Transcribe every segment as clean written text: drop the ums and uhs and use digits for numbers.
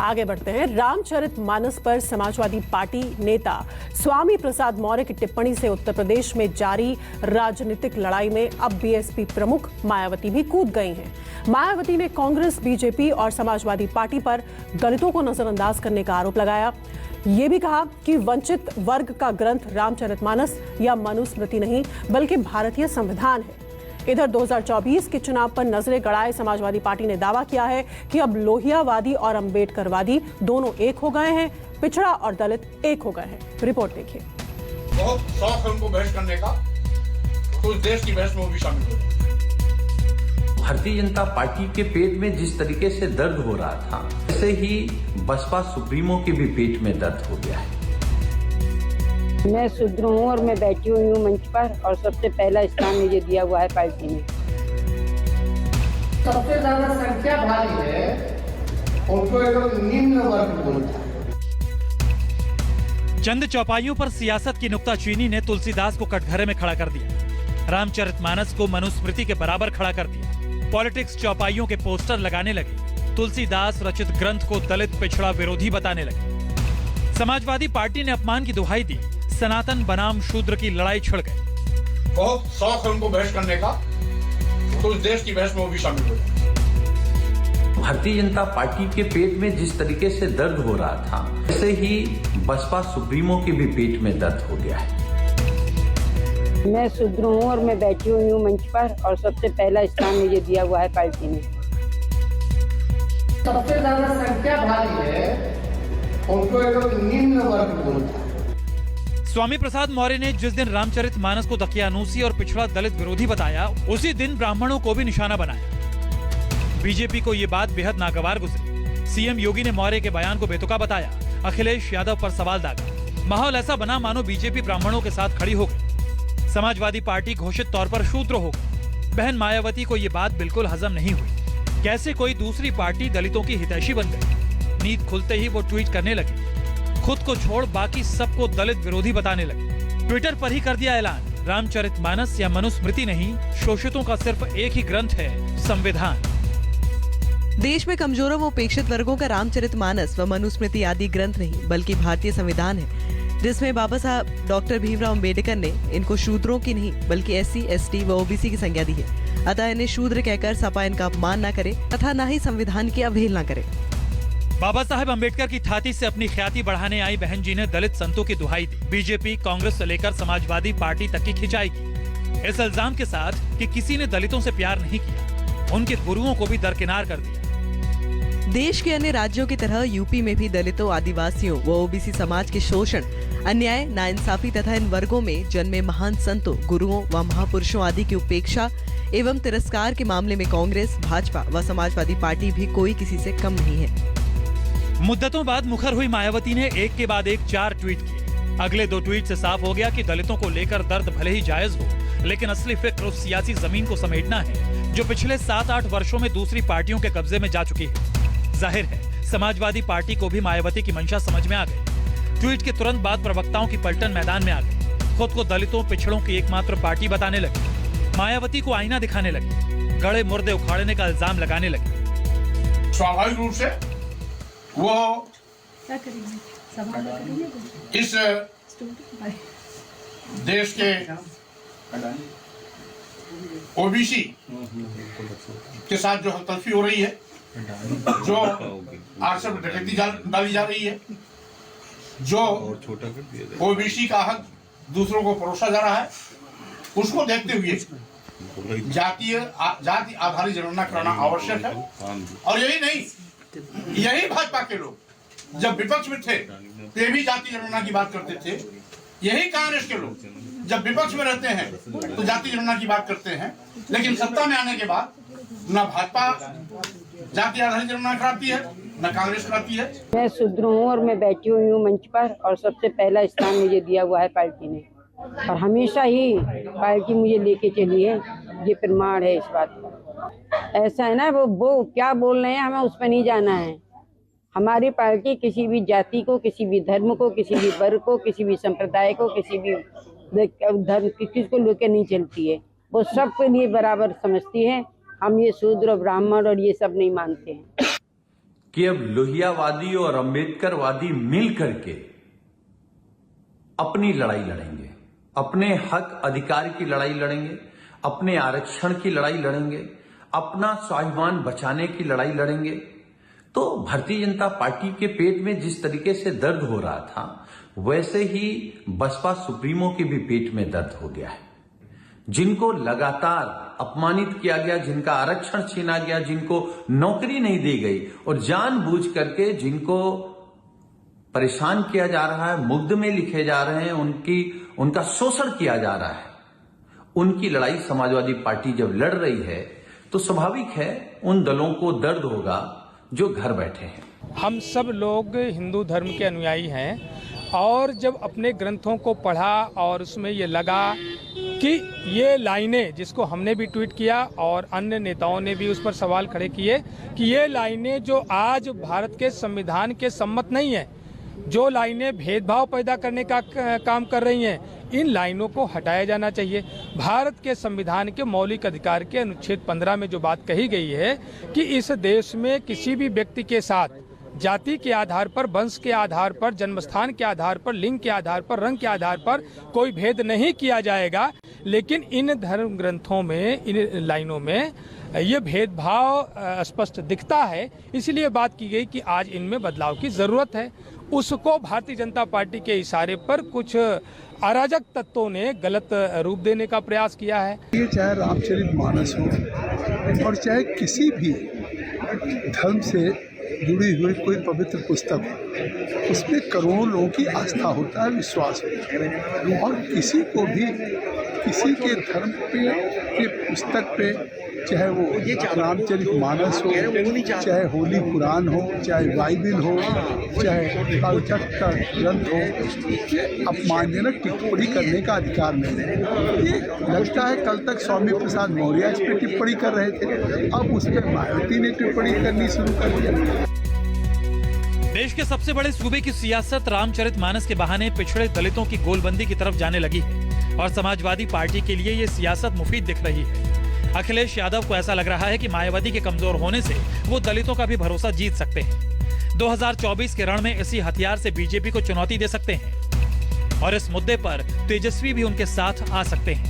आगे बढ़ते हैं। रामचरितमानस पर समाजवादी पार्टी नेता स्वामी प्रसाद मौर्य की टिप्पणी से उत्तर प्रदेश में जारी राजनीतिक लड़ाई में अब बीएसपी प्रमुख मायावती भी कूद गई हैं। मायावती ने कांग्रेस, बीजेपी और समाजवादी पार्टी पर दलितों को नजरअंदाज करने का आरोप लगाया। ये भी कहा कि वंचित वर्ग का ग्रंथ रामचरितमानस या मनुस्मृति नहीं बल्कि भारतीय संविधान है। इधर 2024 के चुनाव पर नजरें गड़ाए समाजवादी पार्टी ने दावा किया है कि अब लोहियावादी और अंबेडकरवादी दोनों एक हो गए हैं, पिछड़ा और दलित एक हो गए हैं। रिपोर्ट देखिए। बहुत शौक है उनको बहस करने का, तो देश की बहस में वो भी शामिल हो। भारतीय जनता पार्टी के पेट में जिस तरीके से दर्द हो रहा था, वैसे ही बसपा सुप्रीमो के भी पेट में दर्द हो गया है। मैं शूद्र हूँ और मैं बैठी हुई हूँ मंच पर, और सबसे पहला स्थान मुझे दिया हुआ है पार्टी ने। सबसे ज्यादा संख्या भारी है उनको एकदम निम्न वर्ग बोलता है। चंद चौपाइयों पर सियासत की नुक्ताचीनी ने तुलसीदास को कटघरे में खड़ा कर दिया। रामचरितमानस को मनुस्मृति के बराबर खड़ा कर दिया। पॉलिटिक्स चौपाइयों के पोस्टर लगाने लगे। तुलसीदास रचित ग्रंथ को दलित पिछड़ा विरोधी बताने लगे। समाजवादी पार्टी ने अपमान की दुहाई दी। सनातन बनाम शूद्र की लड़ाई छिड़ गई। बहुत शौक है उनको बहस करने का, तो देश की बहस में वो भी शामिल हो। भारतीय जनता पार्टी के पेट में जिस तरीके से दर्द हो रहा था, वैसे ही बसपा सुप्रीमो के भी पेट में दर्द हो गया है। मैं शूद्र हूँ और मैं बैठी हुई हूँ मंच पर, और सबसे पहला स्थान मुझे दिया हुआ है पार्टी ने। सबसे ज्यादा संख्या भारी है उनको एकदम निम्न वर्ग बोलता है। स्वामी प्रसाद मौर्य ने जिस दिन रामचरितमानस को दकियानूसी और पिछड़ा दलित विरोधी बताया, उसी दिन ब्राह्मणों को भी निशाना बनाया। बीजेपी को ये बात बेहद नागवार गुजरी। सीएम योगी ने मौर्य के बयान को बेतुका बताया। अखिलेश यादव पर सवाल दागा। माहौल ऐसा बना मानो बीजेपी ब्राह्मणों के साथ खड़ी हो गई। समाजवादी पार्टी घोषित तौर पर शूद्र हो गई। बहन मायावती को ये बात बिल्कुल हजम नहीं हुई। कैसे कोई दूसरी पार्टी दलितों की हितैषी बन गई। नींद खुलते ही वो ट्वीट करने लगी। खुद को छोड़ बाकी सबको दलित विरोधी बताने लगे। ट्विटर पर ही कर दिया ऐलान, रामचरितमानस या मनुस्मृति नहीं, शोषितों का सिर्फ एक ही ग्रंथ है, संविधान। देश में कमजोरों व उपेक्षित वर्गों का रामचरितमानस व मनुस्मृति आदि ग्रंथ नहीं बल्कि भारतीय संविधान है, जिसमें बाबा साहब डॉक्टर भीमराव अम्बेडकर ने इनको शूद्रों की नहीं बल्कि SC, ST व OBC की संज्ञा दी है। अतः इन्हें शूद्र कहकर सपा इनका अपमान न करे तथा न ही संविधान की अवहेलना करे। बाबा साहेब अम्बेडकर की ख्याति से अपनी ख्याति बढ़ाने आई बहन जी ने दलित संतों की दुहाई दी। बीजेपी, कांग्रेस से लेकर समाजवादी पार्टी तक की खिंचाई की, इस इल्जाम के साथ कि किसी ने दलितों से प्यार नहीं किया, उनके गुरुओं को भी दरकिनार कर दिया। देश के अन्य राज्यों की तरह यूपी में भी दलितों, आदिवासियों व OBC समाज के शोषण, अन्याय, नाइंसाफी तथा इन वर्गों में जन्मे महान संतों, गुरुओं व महापुरुषों आदि की उपेक्षा एवं तिरस्कार के मामले में कांग्रेस, भाजपा व समाजवादी पार्टी भी कोई किसी से कम नहीं है। मुद्दतों बाद मुखर हुई मायावती ने एक के बाद एक 4 ट्वीट किए। अगले 2 ट्वीट से साफ हो गया कि दलितों को लेकर दर्द भले ही जायज हो, लेकिन असली फिक्र उस सियासी जमीन को समेटना है जो पिछले 7-8 वर्षों में दूसरी पार्टियों के कब्जे में जा चुकी है। जाहिर है समाजवादी पार्टी को भी मायावती की मंशा समझ में आ गई। ट्वीट के तुरंत बाद प्रवक्ताओं की पलटन मैदान में आ गई। खुद को दलितों, पिछड़ों की एकमात्र पार्टी बताने लगी। मायावती को आईना दिखाने लगी। गड़े मुर्दे उखाड़ने का इल्जाम लगाने लगी। स्वाभाविक रूप से वो इस देश के OBC के साथ जो हस्तक्षेप हो रही है, जो आरक्षण डकैती डाली जा रही है, जो OBC का हक दूसरों को परोसा जा रहा है, उसको देखते हुए जाति आधारित जनगणना कराना आवश्यक है। और यही नहीं, यही भाजपा के लोग जब विपक्ष में थे ते भी जाति जनगणना की बात करते थे। यही कांग्रेस के लोग जब विपक्ष में रहते हैं तो जाति जनगणना की बात करते हैं, लेकिन सत्ता में आने के बाद न भाजपा जाति आधारित जनगणना कराती है न कांग्रेस कराती है। मैं शूद्र हूँ और मैं बैठी हुई हूँ मंच पर, और सबसे पहला स्थान मुझे दिया हुआ है पार्टी ने, और हमेशा ही पार्टी मुझे लेके चली है। ये प्रमाण है इस बात का। ऐसा है ना, वो क्या बोल रहे हैं हमें उस पर नहीं जाना है। हमारी पार्टी किसी भी जाति को, किसी भी धर्म को, किसी भी वर्ग को, किसी भी संप्रदाय को, किसी भी धर्म किसी को लेकर नहीं चलती है। वो सबके लिए बराबर समझती है। हम ये शूद्र, ब्राह्मण और ये सब नहीं मानते हैं। कि अब लोहियावादी और अंबेडकरवादी मिल करके अपनी लड़ाई लड़ेंगे, अपने हक अधिकार की लड़ाई लड़ेंगे, अपने आरक्षण की लड़ाई लड़ेंगे, अपना स्वाभिमान बचाने की लड़ाई लड़ेंगे। तो भारतीय जनता पार्टी के पेट में जिस तरीके से दर्द हो रहा था, वैसे ही बसपा सुप्रीमो के भी पेट में दर्द हो गया है। जिनको लगातार अपमानित किया गया, जिनका आरक्षण छीना गया, जिनको नौकरी नहीं दी गई और जानबूझ करके जिनको परेशान किया जा रहा है, मुकदमे लिखे जा रहे हैं, उनका शोषण किया जा रहा है, उनकी लड़ाई समाजवादी पार्टी जब लड़ रही है तो स्वाभाविक है उन दलों को दर्द होगा जो घर बैठे हैं। हम सब लोग हिंदू धर्म के अनुयायी हैं और जब अपने ग्रंथों को पढ़ा और उसमें ये लगा कि ये लाइनें, जिसको हमने भी ट्वीट किया और अन्य नेताओं ने भी उस पर सवाल खड़े किए कि ये लाइनें जो आज भारत के संविधान के सम्मत नहीं है, जो लाइनें भेदभाव पैदा करने का काम कर रही हैं, इन लाइनों को हटाया जाना चाहिए। भारत के संविधान के मौलिक अधिकार के अनुच्छेद 15 में जो बात कही गई है कि इस देश में किसी भी व्यक्ति के साथ जाति के आधार पर, वंश के आधार पर, जन्मस्थान के आधार पर, लिंग के आधार पर, रंग के आधार पर कोई भेद नहीं किया जाएगा। लेकिन इन धर्म ग्रंथों में, इन लाइनों में ये भेदभाव स्पष्ट दिखता है। इसलिए बात की गई कि आज इनमें बदलाव की जरूरत है। उसको भारतीय जनता पार्टी के इशारे पर कुछ अराजक तत्वों ने गलत रूप देने का प्रयास किया है। ये चाहे रामचरितमानस हो और चाहे किसी भी धर्म से जुड़ी हुई कोई पवित्र पुस्तक हो, उसमें करोड़ों लोगों की आस्था होता है, विश्वास होता है। और किसी को भी किसी के धर्म पे के पुस्तक पे, चाहे वो रामचरितमानस हो, चाहे होली कुरान हो, चाहे बाइबिल हो, चाहे काल तख्त का ग्रंथ हो, अपमानजनक टिप्पणी करने का अधिकार नहीं है। ये लगता है कल तक स्वामी प्रसाद मौर्य इस पर टिप्पणी कर रहे थे, अब उस पर मायावती ने टिप्पणी करनी शुरू कर दिया। देश के सबसे बड़े सूबे की सियासत रामचरितमानस के बहाने पिछड़े दलितों की गोलबंदी की तरफ जाने लगी है और समाजवादी पार्टी के लिए ये सियासत मुफीद दिख रही है। अखिलेश यादव को ऐसा लग रहा है कि मायावती के कमजोर होने से वो दलितों का भी भरोसा जीत सकते हैं। 2024 के रण में इसी हथियार से बीजेपी को चुनौती दे सकते हैं और इस मुद्दे पर तेजस्वी भी उनके साथ आ सकते हैं।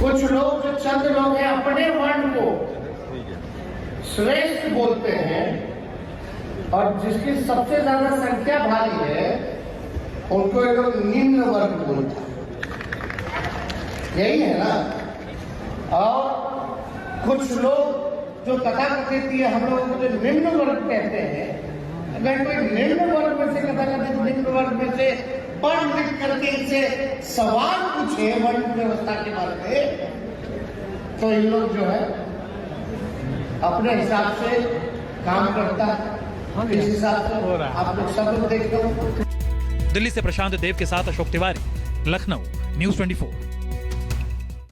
कुछ लोग जो चंद लोग हैं अपने वर्ण को श्रेष्ठ बोलते हैं और जिसकी सबसे ज्यादा संख्या भारी है उनको एक लोग निम्न वर्ग बोलता है, यही है ना। और कुछ लोग जो तथाकथित हम लोगों को जो निम्न वर्ग कहते हैं, अगर कोई निम्न वर्ग में से तथाकथित निम्न वर्ग में से पढ़ लिख करके इनसे सवाल पूछे वर्ण व्यवस्था के बारे में, तो इन लोग जो है अपने हिसाब से काम करता है। इस हिसाब से आप लोग सब लोग देखते हो। दिल्ली से प्रशांत देव के साथ अशोक तिवारी, लखनऊ, न्यूज़ 24।